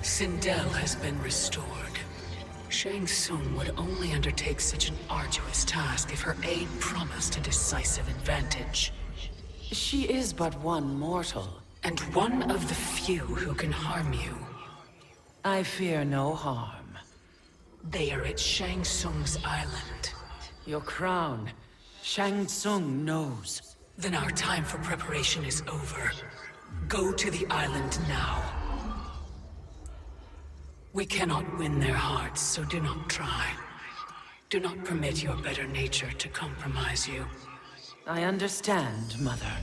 Sindel has been restored. Shang Tsung would only undertake such an arduous task if her aid promised a decisive advantage. She is but one mortal. And one of the few who can harm you. I fear no harm. They are at Shang Tsung's island. Your crown. Shang Tsung knows. Then our time for preparation is over. Go to the island now. We cannot win their hearts, so do not try. Do not permit your better nature to compromise you. I understand, Mother.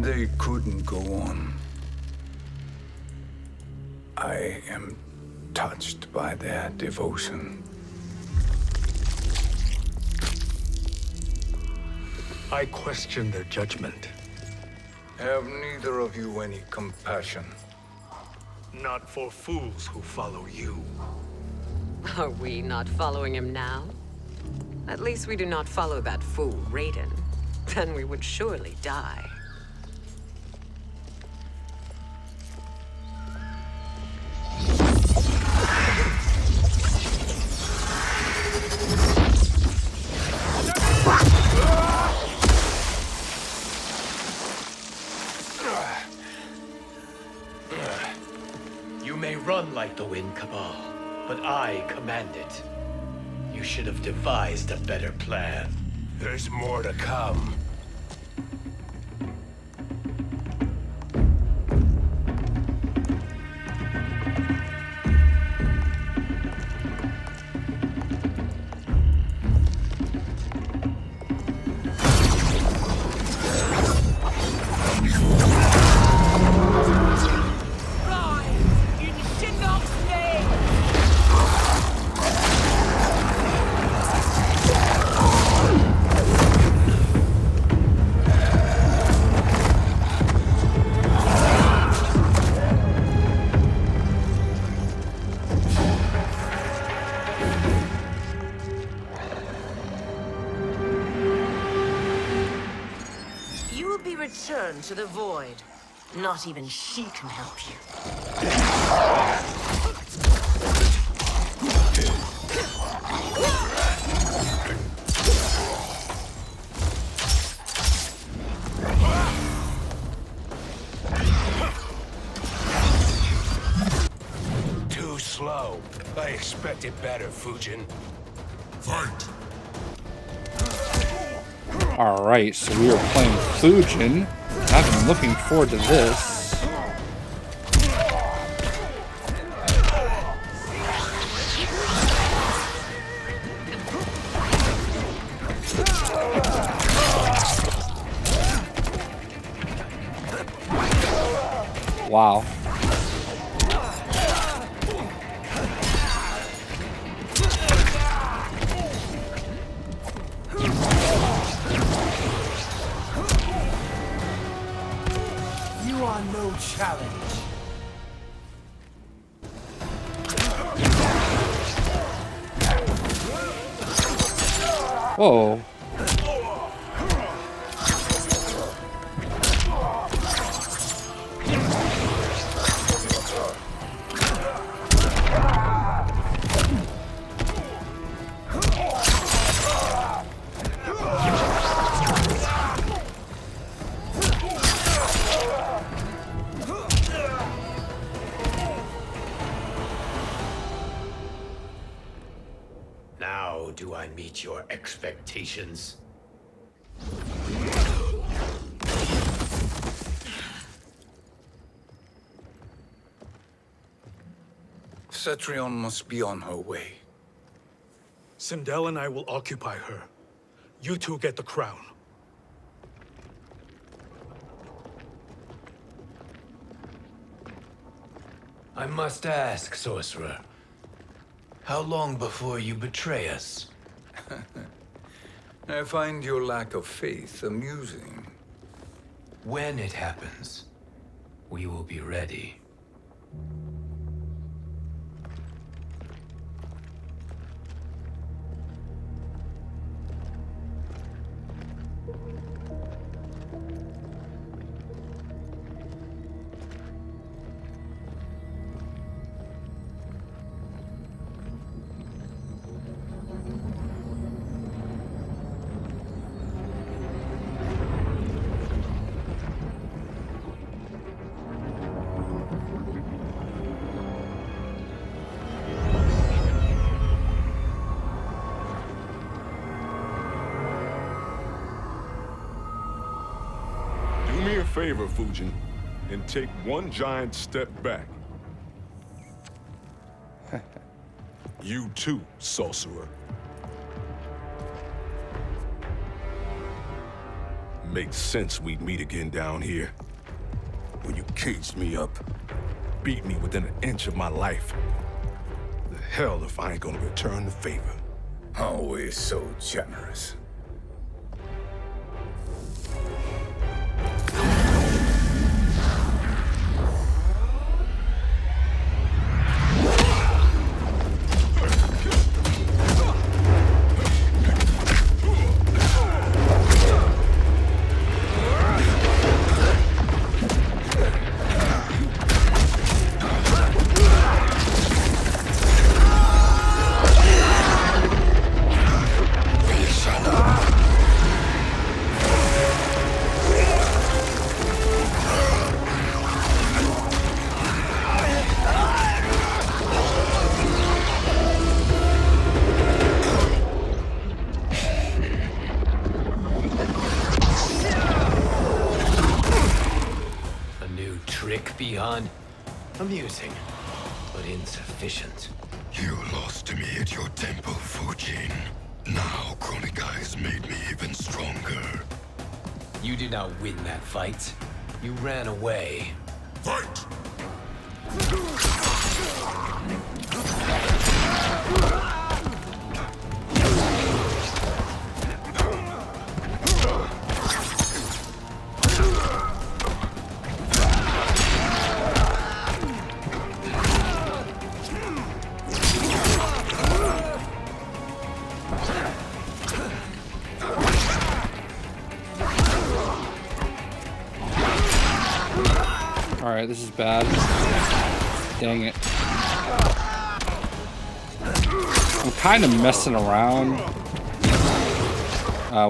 They couldn't go on. I am touched by their devotion. I question their judgment. Have neither of you any compassion? Not for fools who follow you. Are we not following him now? At least we do not follow that fool, Raiden. Then we would surely die. You may run like the Wind Cabal, but I command it. You should have devised a better plan. There's more to come. Return to the void. Not even she can help you. Too slow. I expected better, Fujin. Fight! Alright, so we are playing Fujin. I've been looking forward to this. Wow. No challenge. Whoa. Now do I meet your expectations? Cetrion must be on her way. Sindel and I will occupy her. You two get the crown. I must ask, sorcerer. How long before you betray us? I find your lack of faith amusing. When it happens, we will be ready. Do me a favor, Fujin, and take one giant step back. You too, sorcerer. Makes sense we'd meet again down here. When you caged me up, beat me within an inch of my life. The hell if I ain't gonna return the favor. Always so generous. Beyond amusing, but insufficient. You lost to me at your temple, Fujin. Now Kronika has made me even stronger. You did not win that fight. You ran away. Fight! Alright, this is bad. Dang it. I'm kind of messing around,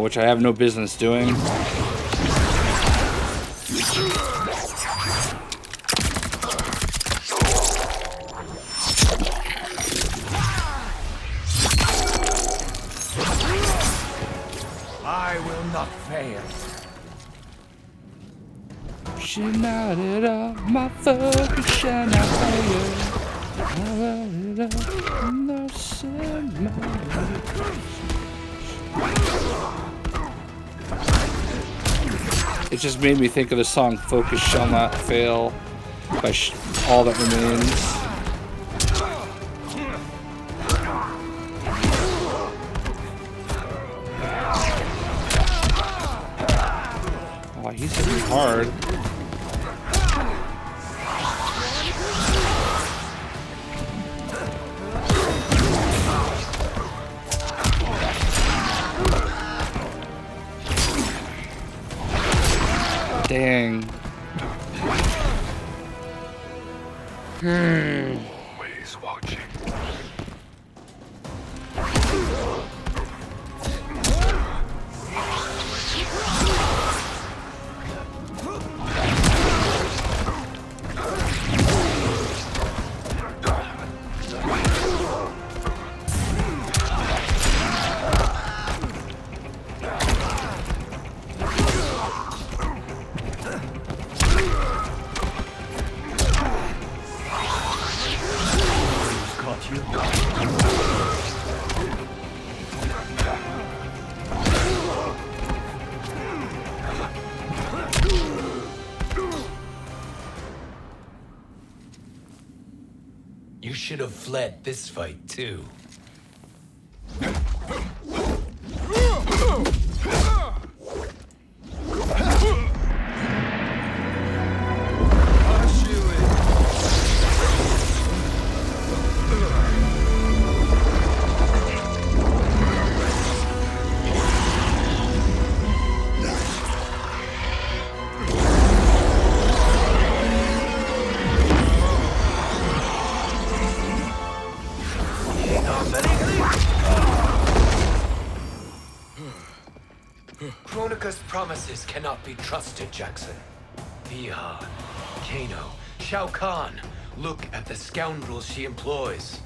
which I have no business doing. I will not fail. She nodded up, my focus shall not fail. It just made me think of the song Focus Shall Not Fail by All That Remains. Oh, he's hitting hard. Dang. Always watching. should have fled this fight, too. Kronika's promises cannot be trusted, Jackson. Bihan, Kano, Shao Kahn. Look at the scoundrels she employs.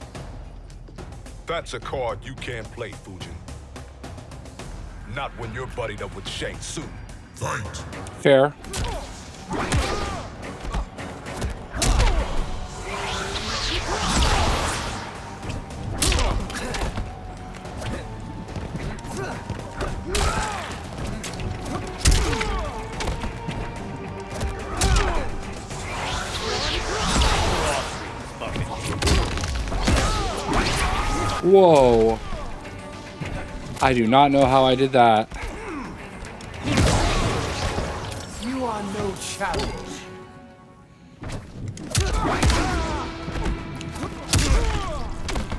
That's a card you can't play, Fujin. Not when you're buddied up with Shang Tsung. Fight! Fair. Whoa. I do not know how I did that. You are no challenge.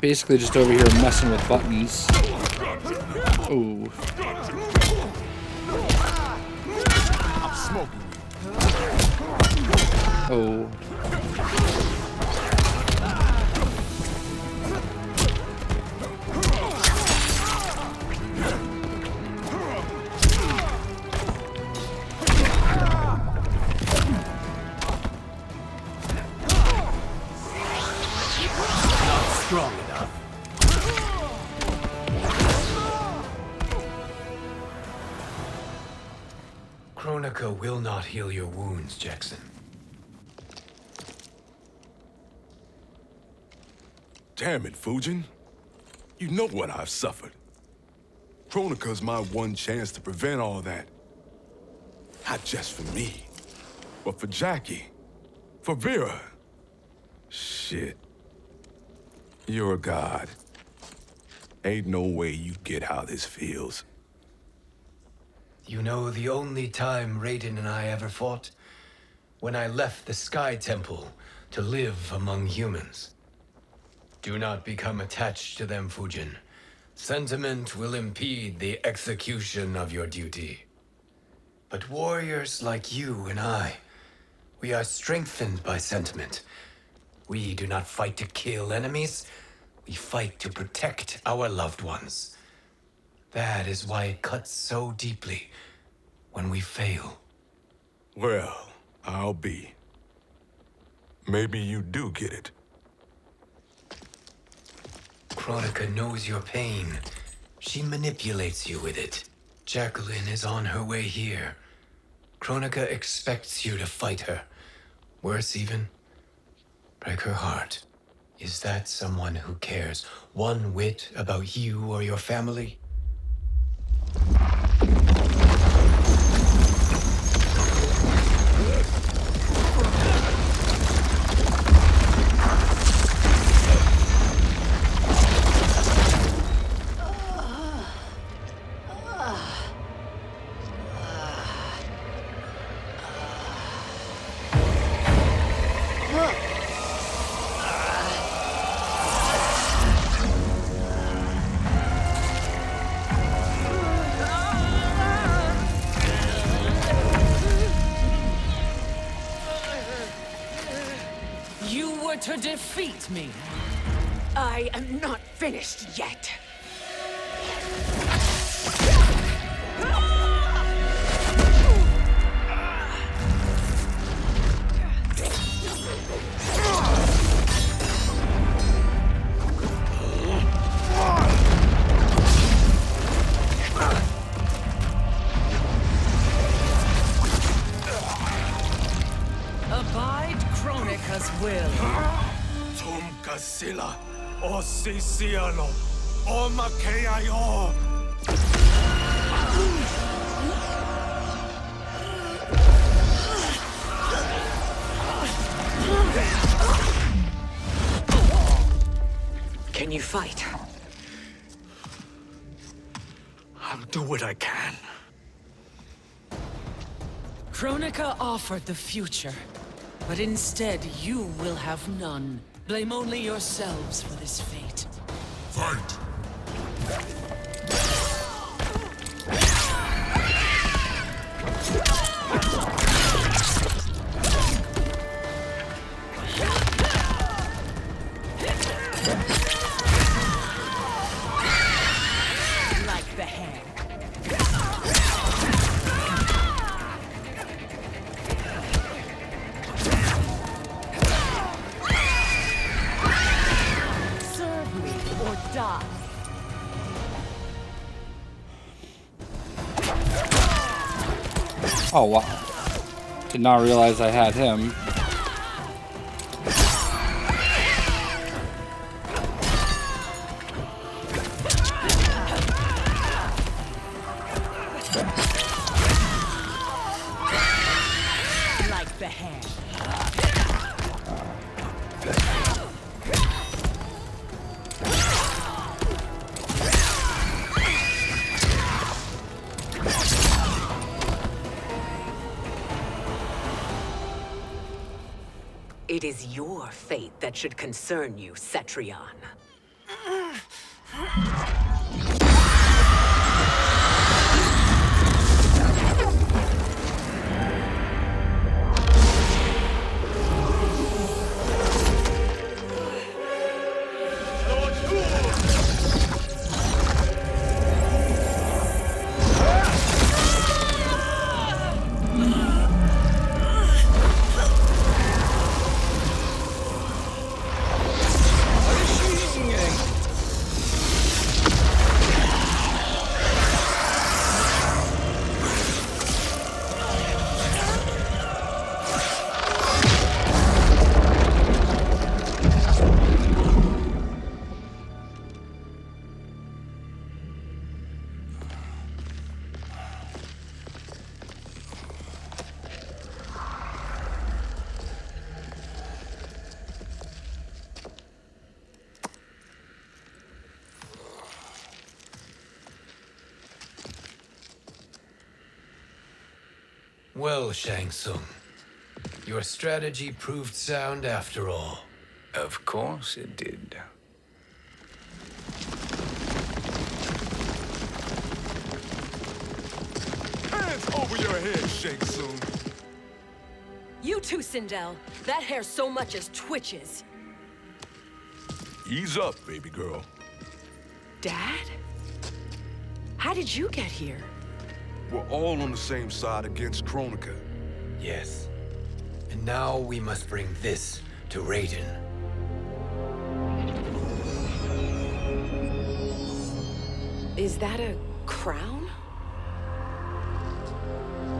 Basically just over here messing with buttons. Ooh. I'm smoking. Oh. Strong enough. Kronika will not heal your wounds, Jackson. Damn it, Fujin. You know what I've suffered. Kronika's my one chance to prevent all that. Not just for me, but for Jackie, for Vera. Shit. You're a god. Ain't no way you get how this feels. You know the only time Raiden and I ever fought? When I left the Sky Temple to live among humans. Do not become attached to them, Fujin. Sentiment will impede the execution of your duty. But warriors like you and I, we are strengthened by sentiment. We do not fight to kill enemies. We fight to protect our loved ones. That is why it cuts so deeply when we fail. Well, I'll be. Maybe you do get it. Kronika knows your pain. She manipulates you with it. Jacqueline is on her way here. Kronika expects you to fight her. Worse even, break her heart. Is that someone who cares one whit about you or your family? To defeat me. I am not finished yet. Abide Kronika's will. Sila, o Sisiano, o Makeayo. Can you fight? I'll do what I can. Kronika offered the future, but instead you will have none. Blame only yourselves for this fate. Fight! Like the hair. Serve me or die. Oh, wow. Did not realize I had him. Like the hair. It is your fate that should concern you, Cetrion. Well, Shang Tsung, your strategy proved sound after all. Of course it did. Hands over your head, Shang Tsung. You too, Sindel. That hair so much as twitches. Ease up, baby girl. Dad? How did you get here? We're all on the same side against Kronika. Yes. And now we must bring this to Raiden. Is that a crown?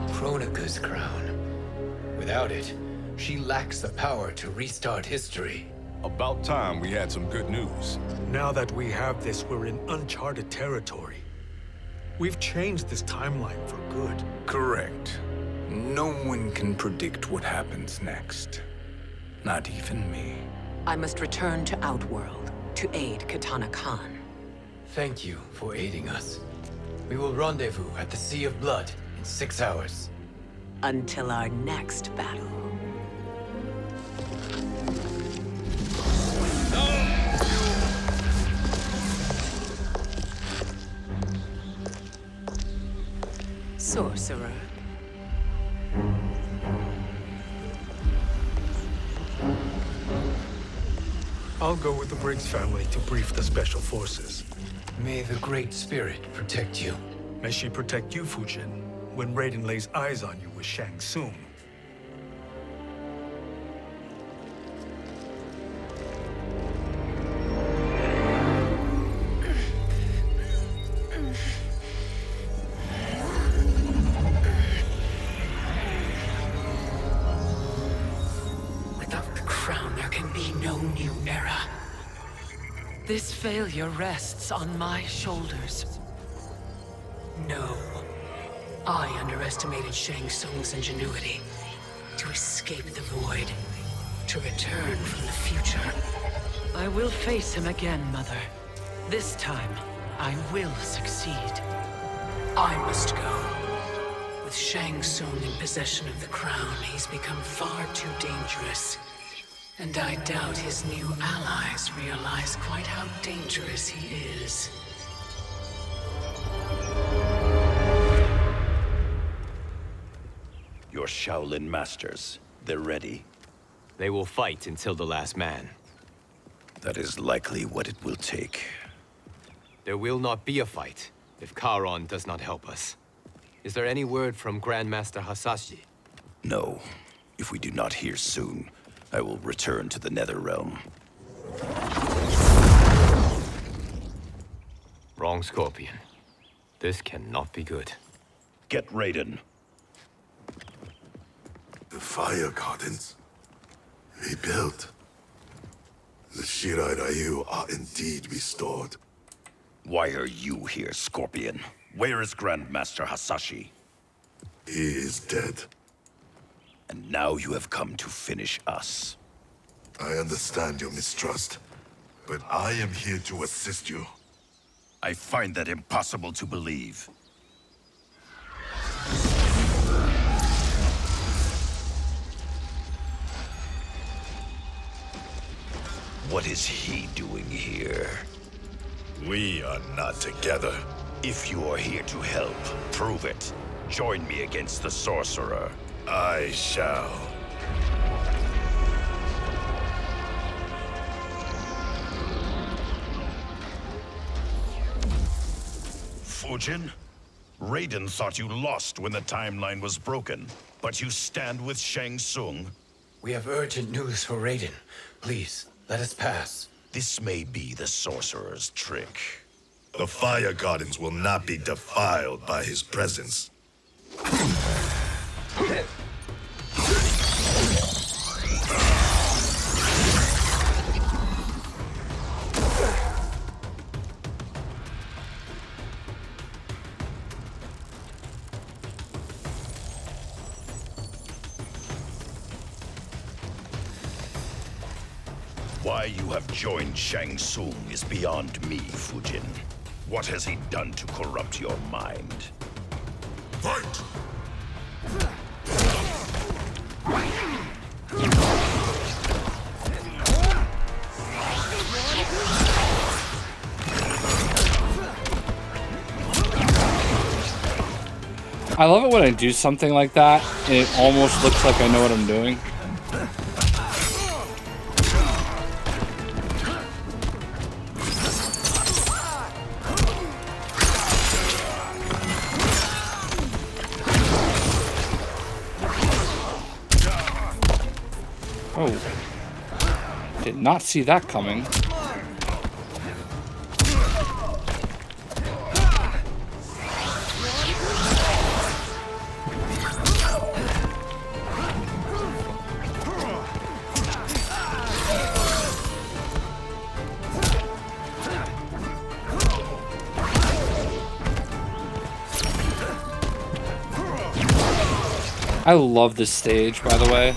Kronika's crown. Without it, she lacks the power to restart history. About time we had some good news. Now that we have this, we're in uncharted territory. We've changed this timeline for good. Correct. No one can predict what happens next. Not even me. I must return to Outworld to aid Katana Khan. Thank you for aiding us. We will rendezvous at the Sea of Blood in 6 hours. Until our next battle. Sorcerer. I'll go with the Briggs family to brief the Special Forces. May the Great Spirit protect you. May she protect you, Fujin, when Raiden lays eyes on you with Shang Tsung. Without the crown, there can be no new era. This failure rests on my shoulders. No. I underestimated Shang Tsung's ingenuity. To escape the void. To return from the future. I will face him again, Mother. This time, I will succeed. I must go. With Shang Tsung in possession of the crown, he's become far too dangerous. And I doubt his new allies realize quite how dangerous he is. Your Shaolin masters, they're ready. They will fight until the last man. That is likely what it will take. There will not be a fight if Charon does not help us. Is there any word from Grandmaster Hasashi? No. If we do not hear soon, I will return to the Netherrealm. Wrong, Scorpion. This cannot be good. Get Raiden. The fire gardens rebuilt. The Shirai Ryu are indeed restored. Why are you here, Scorpion? Where is Grandmaster Hasashi? He is dead. And now you have come to finish us. I understand your mistrust, but I am here to assist you. I find that impossible to believe. What is he doing here? We are not together. If you are here to help, prove it. Join me against the sorcerer. I shall. Fujin? Raiden thought you lost when the timeline was broken, but you stand with Shang Tsung. We have urgent news for Raiden. Please, let us pass. This may be the sorcerer's trick. The fire gardens will not be defiled by his presence. Why you have joined Shang Tsung is beyond me, Fujin. What has he done to corrupt your mind? Fight! I love it when I do something like that, and it almost looks like I know what I'm doing. Oh. Did not see that coming. I love this stage, by the way.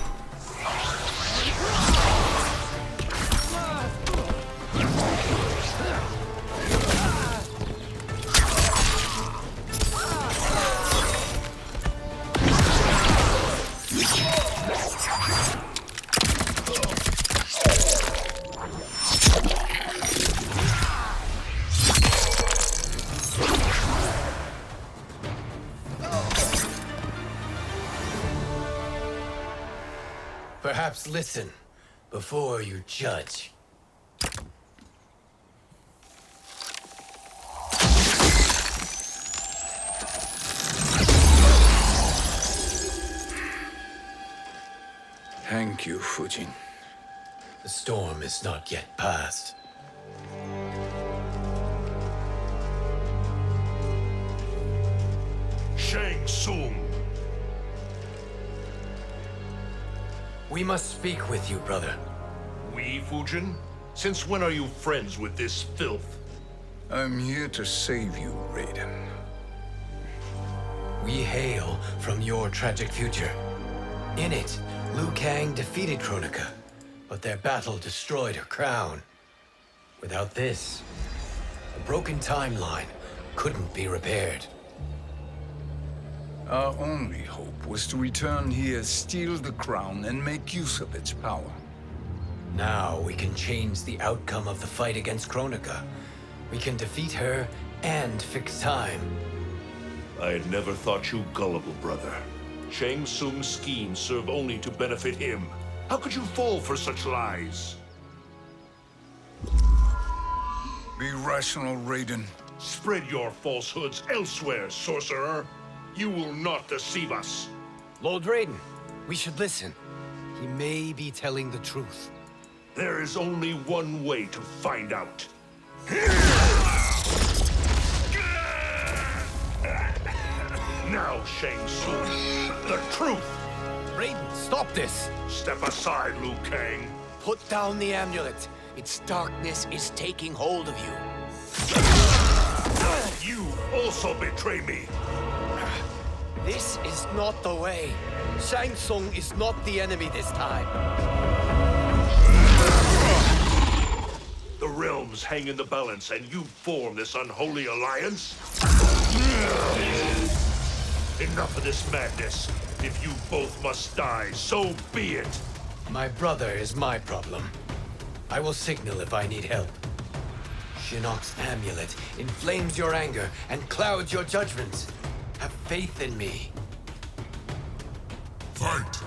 Perhaps listen before you judge. Thank you, Fujin. The storm is not yet past. Shang Tsung! We must speak with you, brother. We, Fujin? Since when are you friends with this filth? I'm here to save you, Raiden. We hail from your tragic future. In it, Liu Kang defeated Kronika, but their battle destroyed her crown. Without this, a broken timeline couldn't be repaired. Our only hope was to return here, steal the crown, and make use of its power. Now we can change the outcome of the fight against Kronika. We can defeat her and fix time. I had never thought you gullible, brother. Shang Tsung's schemes serve only to benefit him. How could you fall for such lies? Be rational, Raiden. Spread your falsehoods elsewhere, sorcerer. You will not deceive us. Lord Raiden, we should listen. He may be telling the truth. There is only one way to find out. Now, Shang Tsung, the truth! Raiden, stop this! Step aside, Liu Kang. Put down the amulet. Its darkness is taking hold of you. You also betray me. This is not the way. Shang Tsung is not the enemy this time. The realms hang in the balance, and you form this unholy alliance? Enough of this madness. If you both must die, so be it. My brother is my problem. I will signal if I need help. Shinnok's amulet inflames your anger and clouds your judgments. Have faith in me. Fight!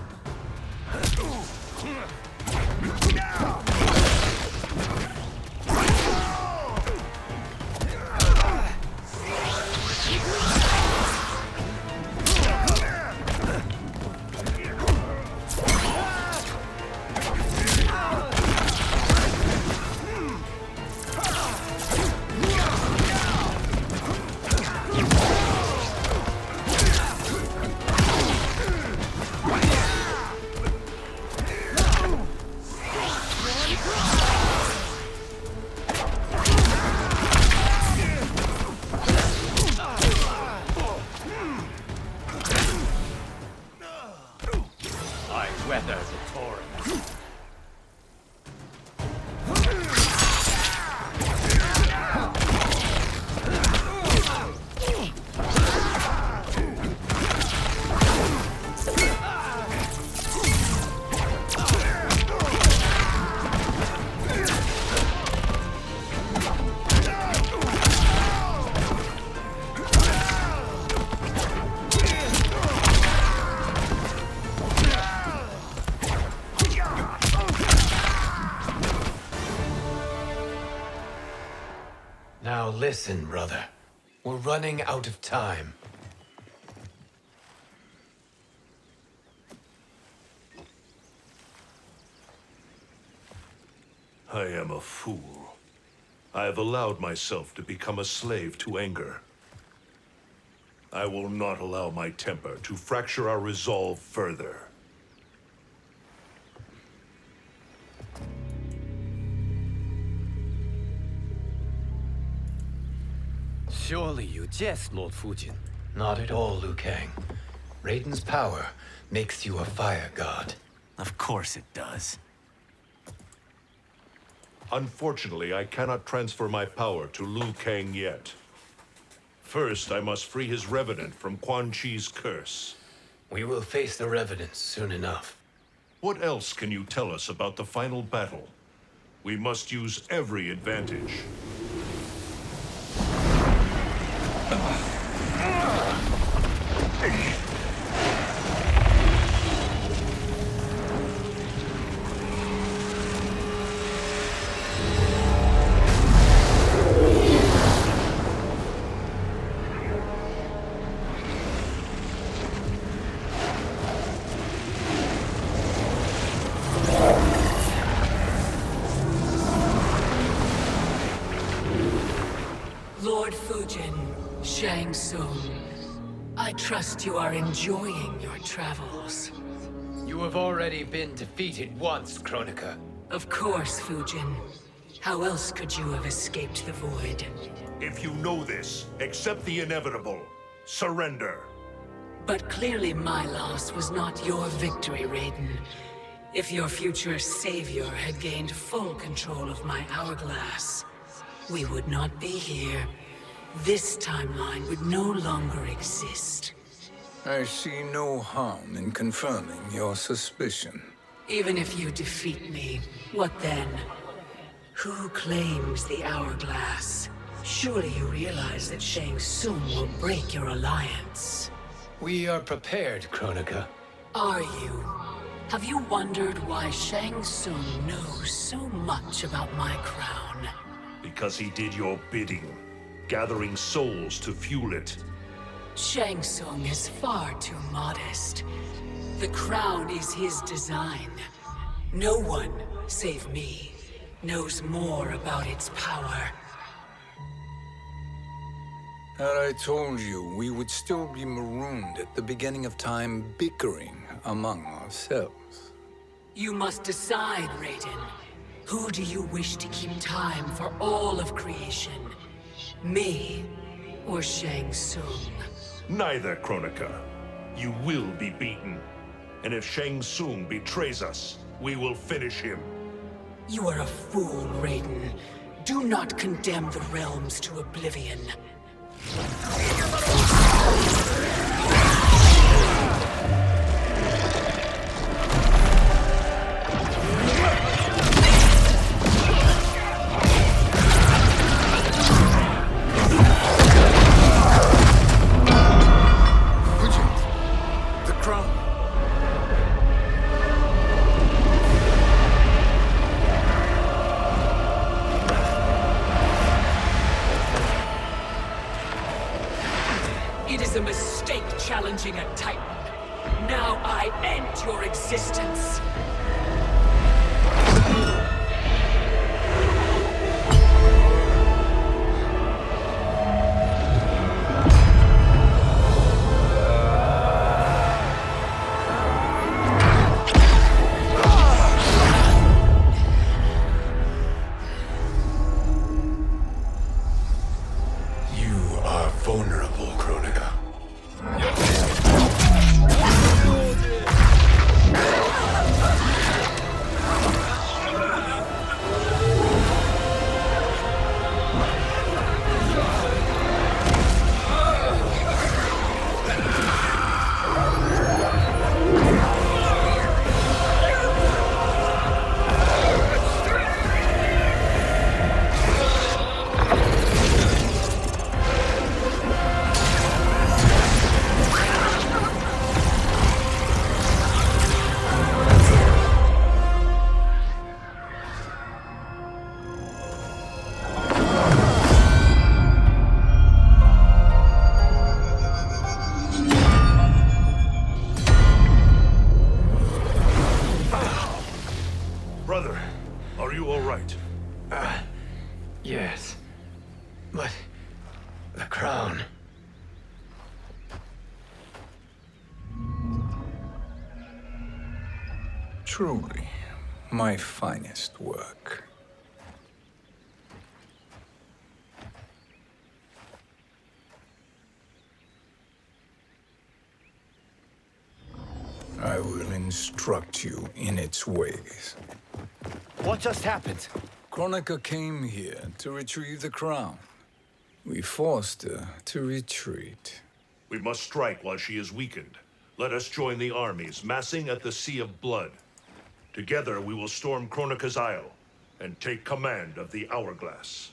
Now listen, brother. We're running out of time. I am a fool. I have allowed myself to become a slave to anger. I will not allow my temper to fracture our resolve further. Surely you jest, Lord Fujin. Not at all, Liu Kang. Raiden's power makes you a fire god. Of course it does. Unfortunately, I cannot transfer my power to Liu Kang yet. First, I must free his Revenant from Quan Chi's curse. We will face the Revenants soon enough. What else can you tell us about the final battle? We must use every advantage. Lord Fujin, Shang Tsung, I trust you are enjoying your travels. You have already been defeated once, Kronika. Of course, Fujin. How else could you have escaped the void? If you know this, accept the inevitable. Surrender. But clearly my loss was not your victory, Raiden. If your future savior had gained full control of my hourglass, we would not be here. This timeline would no longer exist. I see no harm in confirming your suspicion. Even if you defeat me, what then? Who claims the hourglass? Surely you realize that Shang Tsung will break your alliance. We are prepared, Kronika. Are you? Have you wondered why Shang Tsung knows so much about my crown? Because he did your bidding, gathering souls to fuel it. Shang Tsung is far too modest. The crown is his design. No one, save me, knows more about its power. Had I told you, we would still be marooned at the beginning of time, bickering among ourselves. You must decide, Raiden. Who do you wish to keep time for all of creation? Me or Shang Tsung? Neither, Kronika. You will be beaten. And if Shang Tsung betrays us, we will finish him. You are a fool, Raiden. Do not condemn the realms to oblivion. The crown. It is a mistake challenging a Titan. Now I end your existence. You are vulnerable, Kronika. Brother, are you all right? Yes. But the crown. Truly, my finest work. I will instruct you in its ways. What just happened? Kronika came here to retrieve the crown. We forced her to retreat. We must strike while she is weakened. Let us join the armies, massing at the Sea of Blood. Together we will storm Kronika's Isle and take command of the Hourglass.